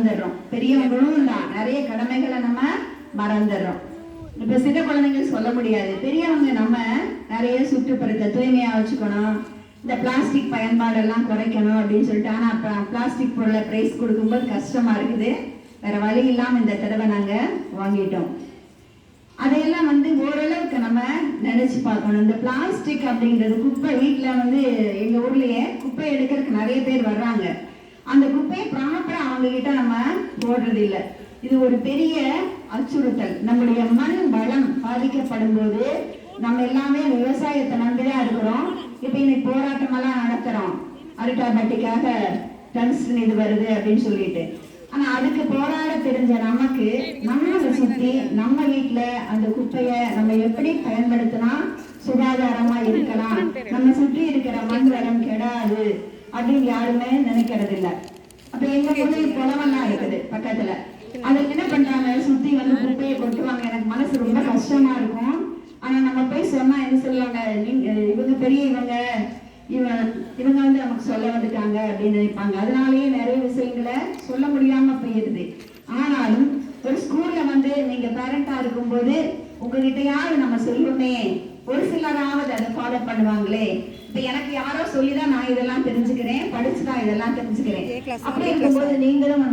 மறந்துடுறோம். பெரியவங்களும் தான் நிறைய கடமைகளை நம்ம மறந்துடுறோம். இப்ப சின்ன குழந்தைங்களுக்கு சொல்ல முடியாது. பெரியவங்க நம்ம நிறைய சுற்றுப்புறத்தை தூய்மையா வச்சுக்கணும், இந்த பிளாஸ்டிக் பயன்பாடெல்லாம் குறைக்கணும் அப்படின்னு சொல்லிட்டு. ஆனா பிளாஸ்டிக் பொருளை பிரைஸ் கொடுக்கும்போது கஷ்டமா இருக்குது. வேற வழி இல்லாம இந்த தடவை நாங்க வாங்கிட்டோம். அதையெல்லாம் ஓரளவுக்கு நம்ம நினைச்சு பார்க்கணும். இந்த பிளாஸ்டிக் அப்படிங்கிறது குப்பை, வீட்டுல எங்க ஊர்லயே குப்பை எடுக்கிறதுக்கு நிறைய பேர் வர்றாங்க. அந்த குப்பையை ப்ராப்பரா அவங்க கிட்ட நம்ம போடுறது இல்லை. இது ஒரு பெரிய அச்சுறுத்தல். நம்முடைய மண் வளம் பாதிக்கப்படும் போது நம்ம எல்லாமே விவசாயத்தை நம்பிதான் இருக்கிறோம். இப்ப இன்னைக்கு போராட்டம் எல்லாம் நடத்துறோம், அல்ட்ராபட்டிக்காக டங்ஸ்டன் இது வருது அப்படின்னு சொல்லிட்டு. ஆனா அதுக்கு போராட தெரிஞ்ச நமக்கு நம்மளை சுத்தி நம்ம வீட்டுல அந்த குப்பைய நம்ம எப்படி பயன்படுத்தினா சுகாதாரமா இருக்கலாம், நம்ம சுற்றி இருக்கிற மண் வளம் கெடாது அப்படின்னு யாருமே நினைக்கிறது இல்லை. அப்ப எங்க குளமெல்லாம் இருக்குது பக்கத்துல, அதை என்ன பண்றாங்க, சுத்தி குப்பையை கொட்டுவாங்க. எனக்கு மனசு ரொம்ப கஷ்டமா இருக்கும். ஆனா நம்ம போய் சொன்னா என்ன சொல்லுவாங்க, நீங்க இவங்க பெரியவங்க, இவங்க நமக்கு சொல்ல வந்துட்டாங்க அப்படின்னு நினைப்பாங்க. அதனாலேயே நிறைய விஷயங்களை சொல்ல முடியாம போயிருது. ஆனாலும் ஒரு ஸ்கூல்ல நீங்க பேரண்டா இருக்கும்போது உங்ககிட்டயாவது நம்ம சொல்லுமே, ஒரு சிலராவது அதை ஃபாலோ பண்ணுவாங்களே. இப்ப எனக்கு யாரோ சொல்லிதான் நான் இதெல்லாம் தெரிஞ்சுக்கிறேன், படிச்சுதான் இதெல்லாம் தெரிஞ்சுக்கிறேன். அப்படி இருக்கும்போது நீங்களும்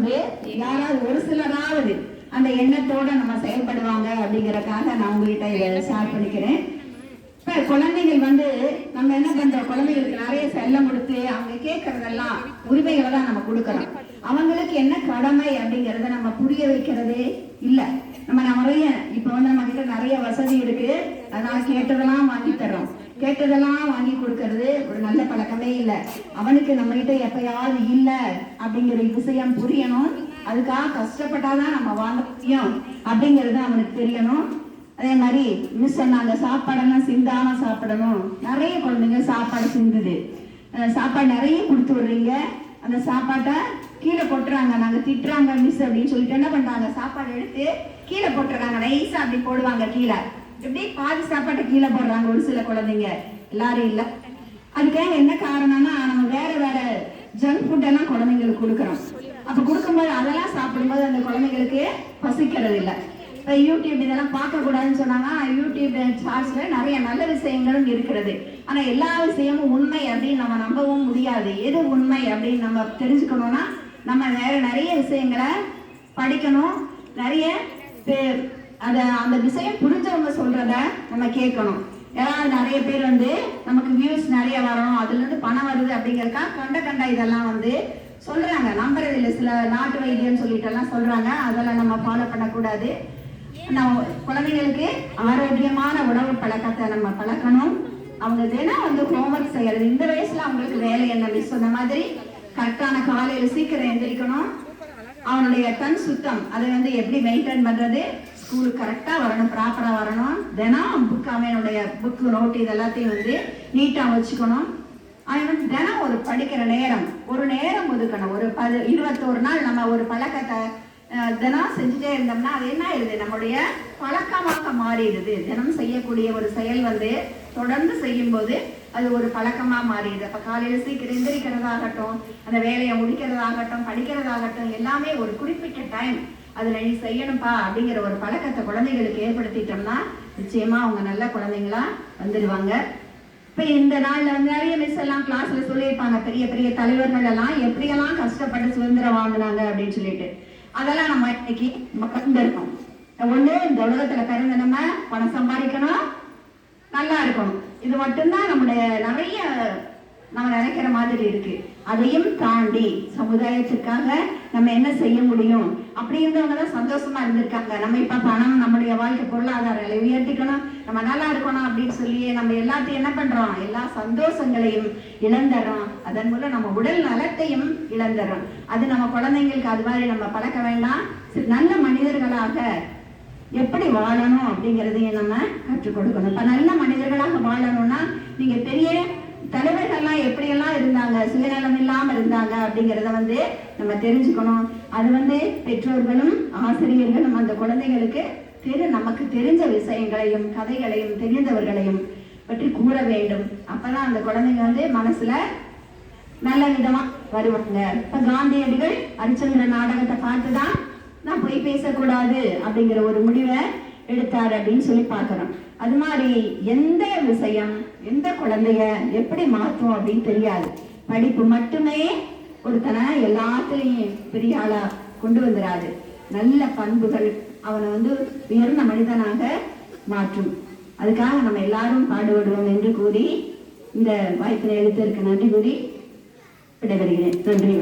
யாராவது ஒரு சிலராவது அந்த எண்ணத்தோட நம்ம செயல்படுவாங்க அப்படிங்கறதுக்காக நான் உங்ககிட்ட இதை ஷேர் பண்ணிக்கிறேன். இப்ப குழந்தைகள் நம்ம என்ன பண்றோம், குழந்தைகளுக்கு நிறைய செல்லம் கொடுத்து அவங்க கேட்கறதெல்லாம் உரிமைகளை தான் நம்ம கொடுக்கறோம். அவங்களுக்கு என்ன கடமை அப்படிங்கறத நம்ம புரிய வைக்கிறதே இல்ல. நம்ம நிறைய இப்ப நம்ம கிட்ட நிறைய வசதி இருக்கு, அதனால கேட்டதெல்லாம் வாங்கி தர்றோம். கேட்டதெல்லாம் வாங்கி கொடுக்கறது ஒரு நல்ல பழக்கமே இல்லை. அவனுக்கு நம்ம கிட்ட எப்பயாவது இல்ல அப்படிங்கிற விஷயம் புரியணும். அதுக்காக கஷ்டப்பட்டாதான் நம்ம வாங்க முடியும் அப்படிங்கிறது அவனுக்கு தெரியணும். அதே மாதிரி மிஸ் சொன்னாங்க, சாப்பாடெல்லாம் சிந்தாம சாப்பிடணும். நிறைய குழந்தைங்க சாப்பாடு சிந்துது, சாப்பாடு நிறைய கொடுத்து விடுறீங்க, அந்த சாப்பாட்டை கீழே போட்டுறாங்க. நாங்க திட்டுறாங்க மிஸ் அப்படின்னு சொல்லிட்டு என்ன பண்றாங்க, சாப்பாடு எடுத்து கீழே போட்டுறாங்க. நைஸா அப்படி போடுவாங்க கீழே, இப்படி பாதி சாப்பாட்டை கீழே போடுறாங்க ஒரு சில குழந்தைங்க, எல்லாரும் இல்ல. அதுக்காக என்ன காரணம்னா, நம்ம வேற வேற ஜங்க் ஃபுட் எல்லாம் குழந்தைங்களுக்கு கொடுக்குறோம். அப்ப கொடுக்கும்போது அதெல்லாம் சாப்பிடும்போது அந்த குழந்தைங்களுக்கு பசிக்கிறது இல்லை. யூடியூப் இதெல்லாம் பார்க்க கூடாதுன்னு சொன்னாங்க. யூடியூப் சார்ட்ஸ்ல நிறைய நல்ல விஷயங்களும் இருக்கிறது. ஆனா எல்லா விஷயமும் உண்மை அப்படின்னு நம்ம நம்பவும் முடியாது. எது உண்மை அப்படின்னு நம்ம தெரிஞ்சுக்கணும்னா நம்ம வேற நிறைய விஷயங்களை படிக்கணும். நிறைய அந்த விஷயம் புரிஞ்சவங்க சொல்றத நம்ம கேட்கணும். ஏதாவது நிறைய பேர் நமக்கு வியூஸ் நிறைய வரணும், அதுல இருந்து பணம் வருது அப்படிங்கறக்கா கண்ட இதெல்லாம் சொல்றாங்க. நம்புறது இல்லை. சில நாட்டு வைத்தியம் சொல்லிட்டு எல்லாம் சொல்றாங்க, அதெல்லாம் நம்ம ஃபாலோ பண்ணக்கூடாது. நம்ம குழந்தைங்களுக்கு ஆரோக்கியமான உணவு பழக்கத்தை நம்ம பழக்கணும். அவங்க தினம் ஹோம்ஒர்க் செய்யறது. இந்த வயசுல அவங்களுக்கு வேலை என்ன மிஸ் சொன்ன மாதிரி கரெக்டான காலையில சீக்கிரம் எந்திரிக்கணும். அவனுடைய கண் சுத்தம் அதை எப்படி மெயின்டைன் பண்றது, ஸ்கூலுக்கு கரெக்டா வரணும், ப்ராப்பரா வரணும். தினம் அவனுடைய புக்கு நோட்டு இதெல்லாத்தையும் நீட்டா வச்சுக்கணும். அவன் தினம் ஒரு படிக்கிற நேரம், ஒரு நேரம் ஒதுக்கணும். ஒரு 21 நாள் நம்ம ஒரு பழக்கத்தை தினம் செஞ்சுட்டே இருந்தோம்னா அது என்ன ஆயிடுது, நம்முடைய பழக்கமாக மாறிடுது. தினம் செய்யக்கூடிய ஒரு செயல் தொடர்ந்து செய்யும் போது அது ஒரு பழக்கமா மாறிடுது. அப்ப காலையில சீக்கிரம் எந்திரிக்கிறதாகட்டும், அந்த வேலையை முடிக்கிறதாகட்டும், படிக்கிறதாகட்டும், எல்லாமே ஒரு குறிப்பிட்ட டைம் அதுல நீ செய்யணும்பா அப்படிங்கிற ஒரு பழக்கத்தை குழந்தைகளுக்கு ஏற்படுத்திட்டோம்னா நிச்சயமா அவங்க நல்ல குழந்தைங்களா வந்துடுவாங்க. இப்ப இந்த நாள்ல நிறைய மிஸ் எல்லாம் கிளாஸ்ல சொல்லியிருப்பாங்க, பெரிய பெரிய தலைவர்கள் எல்லாம் எப்படியெல்லாம் கஷ்டப்பட்டு சுதந்திரம் வாங்கினாங்க அப்படின்னு சொல்லிட்டு. அதெல்லாம் நம்ம இன்னைக்கு கண்டிருக்கோம். ஒண்ணு, இந்த உலகத்துல பிறந்த நம்ம பணம் சம்பாதிக்கணும், நல்லா இருக்கணும். இது மட்டும்தான் நம்முடைய நிறைய நம்ம நினைக்கிற மாதிரி இருக்கு. அதையும் தாண்டி சமுதாயத்திற்காக நம்ம என்ன செய்ய முடியும் அப்படி இருந்தவங்கதான் சந்தோஷமா இருந்திருக்காங்க. நம்ம இப்ப பணம், நம்முடைய வாழ்க்கை பொருளாதார உயர்த்திக்கணும், நம்ம நல்லா இருக்கணும் அப்படின்னு சொல்லி நம்ம எல்லாத்தையும் என்ன பண்றோம், எல்லா சந்தோஷங்களையும் இழந்துறோம். அதன் மூலம் நம்ம உடல் நலத்தையும் இழந்துறோம். அது நம்ம குழந்தைங்களுக்கு அது மாதிரி நம்ம பழக்க வேண்டாம். நல்ல மனிதர்களாக எப்படி வாழணும் அப்படிங்கறதையும் நம்ம கற்றுக் கொடுக்கணும். இப்ப நல்ல மனிதர்களாக வாழணும்னா நீங்க பெரிய தலைவர்கள்லாம் எப்படியெல்லாம் இருந்தாங்க, சுயநலம் இல்லாம இருந்தாங்க அப்படிங்கறத நம்ம தெரிஞ்சுக்கணும். அது பெற்றோர்களும் ஆசிரியர்களும் அந்த குழந்தைகளுக்கு நமக்கு தெரிஞ்ச விஷயங்களையும் கதைகளையும் தெரிந்தவர்களையும் பற்றி கூற வேண்டும். அப்பதான் அந்த குழந்தைங்க மனசுல நல்ல விதமா வருவாங்க. இப்ப காந்தியடிகள் ஹரிச்சந்திர நாடகத்தை பார்த்துதான் நான் போய் பேசக்கூடாது அப்படிங்கிற ஒரு முடிவை எடுத்தார் அப்படின்னு சொல்லி பார்க்கிறோம். அது மாதிரி எந்த விஷயம் எந்த குழந்தைய எப்படி மாற்றும் அப்படின்னு தெரியாது. படிப்பு மட்டுமே ஒருத்தனை எல்லாத்துலேயும் பெரிய ஆளா கொண்டு வந்துடாது. நல்ல பண்புகள் அவனை உயர்ந்த மனிதனாக மாற்றும். அதுக்காக நம்ம எல்லாரும் பாடுபடுவோம் என்று கூறி இந்த வாய்ப்பினை எழுத்திற்கு நன்றி கூறி விடைபெறுகிறேன். நன்றி.